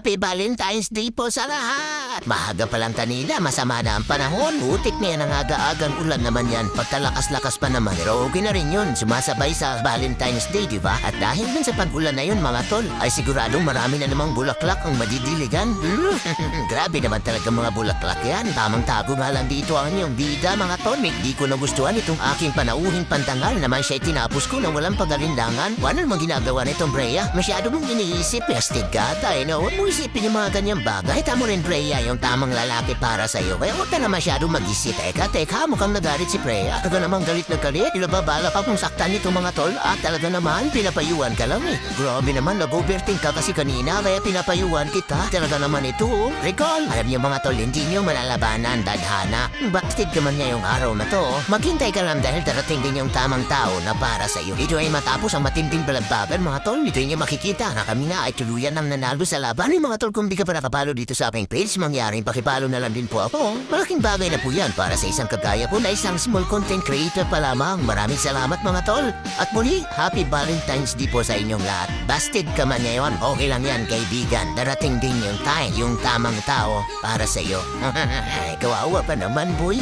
Happy Valentine's Day po sa lahat! Mahaga pa lang kanina, masama na ang panahon. Utik na yan ang aga-agang ulan naman yan. Pagkalakas-lakas pa naman. Pero okay na rin yun. Sumasabay sa Valentine's Day, di ba? At dahil dun sa pag-ulan na yun, mga tol, ay siguradong marami na namang bulaklak ang madidiligan. Grabe naman talaga mga bulaklak yan. Tamang tago nga lang dito ang inyong bida, mga tol. Di ko nagustuhan itong aking panauhing pantangal naman siya itinapos ko na walang pagalindangan. Ano namang ginagawa nitong Brea? Masyado mong iniisip, plastic ka tayo. No? Huwag mo isipin yung mga ganyang bagay. Tamo rin, Brea, yung tamang lalaki para sa'yo. Kaya huwag ka na masyado mag-isip. Teka, mukhang nagalit si Brea. Talaga namang galit na galit. Ilababala ka kung saktan nito mga tol. At talaga naman, pinapayuan ka lang eh. Grabe naman, nag-overthink ka kasi kanina. Kaya pinapayuan kita. Talaga naman ito, oh. Recall. Alam niyo mga tol, hindi niyo malalabanan, dadhana. Backstage naman niya yung araw na to. Maghintay ka lang dahil darating din yung tamang tao na para sa'yo. Ito ay matapos ang matinding balagbagan, mga tol. Ito niyo makikita na kami na ay tuluyan ng nanalo sa laban. Yung mga tol, kung di ka pa nakapalo dito sa aking page, mangyaring pakipalo na lang din po ako. Malaking bagay na po yan para sa isang kagaya ko na isang small content creator pa lamang. Maraming salamat mga tol. At muli, Happy Valentine's Day po sa inyong lahat. Busted ka man ngayon, okay lang yan kaibigan. Darating din yung time, yung tamang tao para sa'yo. Kawawa pa naman, boy.